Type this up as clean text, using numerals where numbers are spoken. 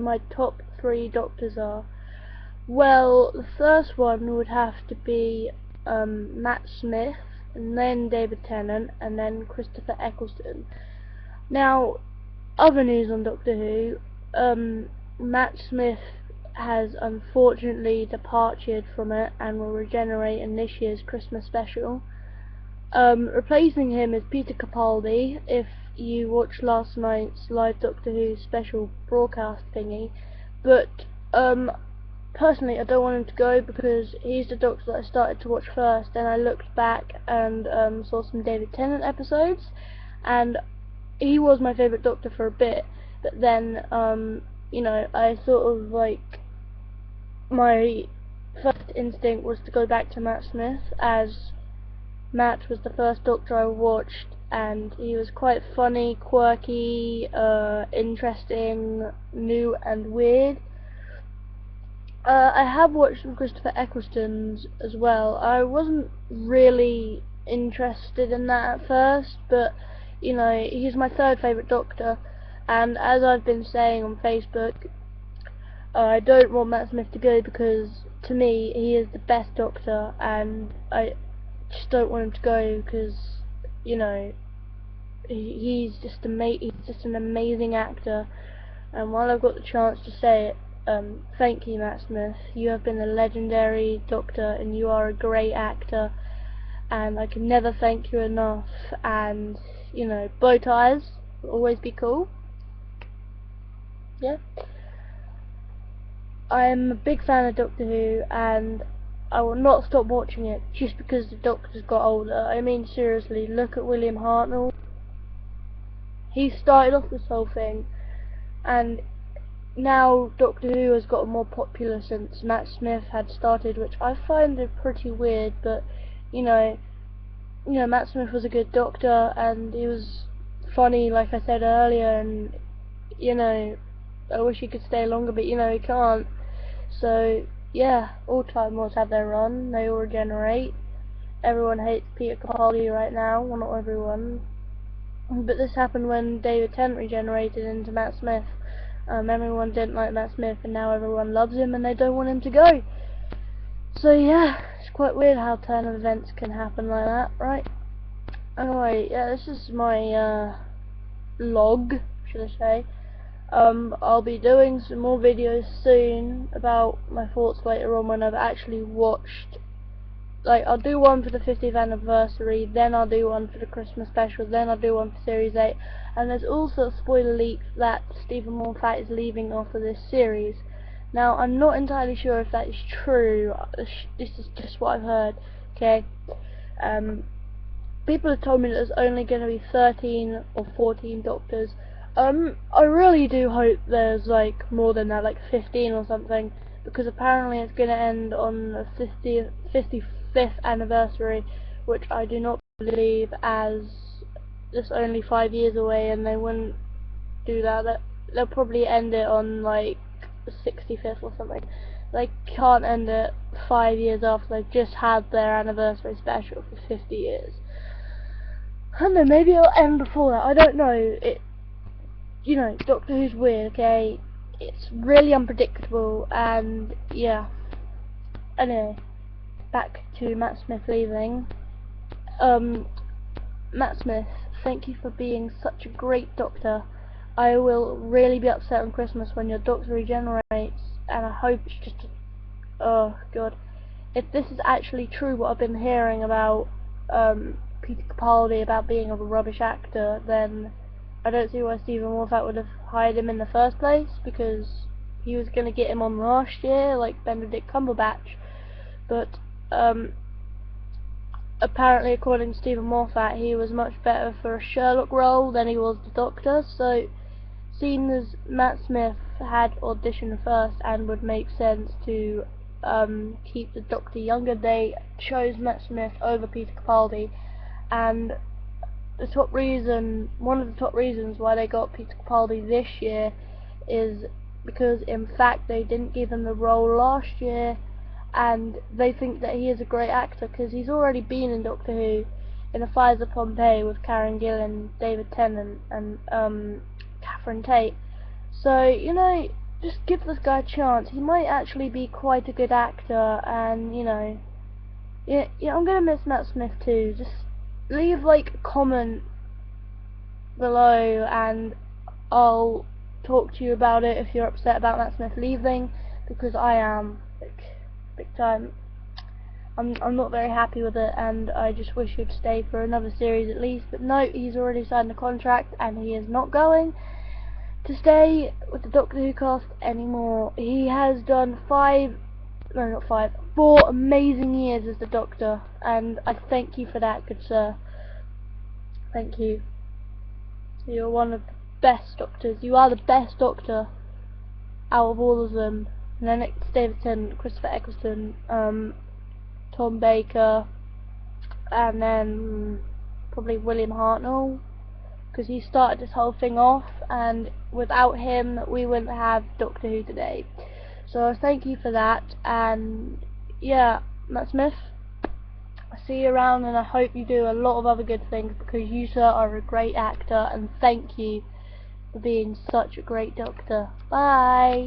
my top 3 doctors are. Well, the first one would have to be Matt Smith, and then David Tennant, and then Christopher Eccleston. Now, other news on Doctor Who, Matt Smith has unfortunately departed from it and will regenerate in this year's Christmas special. Replacing him is Peter Capaldi. If you watched last night's live Doctor Who special broadcast thingy, but personally I don't want him to go because he's the Doctor that I started to watch first. Then I looked back and saw some David Tennant episodes, and he was my favourite Doctor for a bit. But then you know, I sort of like, my first instinct was to go back to Matt Smith, as Matt was the first Doctor I watched, and he was quite funny, quirky, interesting, new and weird. I have watched some Christopher Eccleston's as well. I wasn't really interested in that at first, but you know, he's my third favourite Doctor, and as I've been saying on Facebook, I don't want Matt Smith to go because to me he is the best Doctor, and I just don't want him to go because, you know, he's just an amazing actor. And while I've got the chance to say it, thank you, Matt Smith. You have been a legendary Doctor, and you are a great actor, and I can never thank you enough. And you know, bow ties will always be cool. Yeah. I'm a big fan of Doctor Who, and I will not stop watching it just because the Doctor's got older. I mean, seriously, look at William Hartnell. He started off this whole thing, and now Doctor Who has gotten more popular since Matt Smith had started, which I find it pretty weird. But you know, Matt Smith was a good Doctor, and he was funny, like I said earlier, and you know, I wish he could stay longer, but you know, he can't. So yeah, all Time Lords have their run, they all regenerate. Everyone hates Peter Capaldi right now, well, not everyone, but this happened when David Tennant regenerated into Matt Smith. Everyone didn't like Matt Smith, and now everyone loves him and they don't want him to go. So yeah, it's quite weird how turn of events can happen like that, right? Anyway, yeah, this is my log, should I say. I'll be doing some more videos soon about my thoughts later on when I've actually watched. Like, I'll do one for the 50th anniversary, then I'll do one for the Christmas special, then I'll do one for Series 8, and there's also a spoiler leak that Stephen Moffat is leaving after this series. Now, I'm not entirely sure if that is true. This is just what I've heard, okay? People have told me that there's only going to be 13 or 14 Doctors. I really do hope there's like more than that, like 15 or something, because apparently it's going to end on the 55th anniversary, which I do not believe, as it's only 5 years away, and they wouldn't do that. They'll probably end it on like the 65th or something. They can't end it 5 years after they've just had their anniversary special for 50 years. I don't know, maybe it'll end before that, I don't know. You know, Doctor Who's weird, okay? It's really unpredictable, and yeah. Anyway, back to Matt Smith leaving. Matt Smith, thank you for being such a great Doctor. I will really be upset on Christmas when your Doctor regenerates, and I hope it's just oh god. If this is actually true, what I've been hearing about Peter Capaldi about being a rubbish actor, then I don't see why Stephen Moffat would have hired him in the first place, because he was going to get him on last year, like Benedict Cumberbatch. But apparently, according to Stephen Moffat, he was much better for a Sherlock role than he was the Doctor. So, seeing as Matt Smith had auditioned first and would make sense to keep the Doctor younger, they chose Matt Smith over Peter Capaldi. And one of the top reasons why they got Peter Capaldi this year is because in fact they didn't give him the role last year, and they think that he is a great actor because he's already been in Doctor Who in The Fires of Pompeii with Karen Gillan, David Tennant, and Catherine Tate. So, you know, just give this guy a chance. He might actually be quite a good actor, and you know, yeah, I'm gonna miss Matt Smith too. Just leave like a comment below, and I'll talk to you about it if you're upset about Matt Smith leaving, because I am, like, big time. I'm not very happy with it, and I just wish he'd stay for another series at least. But no, he's already signed a contract, and he is not going to stay with the Doctor Who cast anymore. He has done 4 amazing years as the Doctor, and I thank you for that, good sir. Thank you. You're one of the best Doctors. You are the best Doctor out of all of them. And then it's David Tennant, Christopher Eccleston, Tom Baker, and then probably William Hartnell, because he started this whole thing off, and without him we wouldn't have Doctor Who today. So thank you for that, and yeah, Matt Smith, I see you around, and I hope you do a lot of other good things, because you, sir, are a great actor, and thank you for being such a great Doctor. Bye!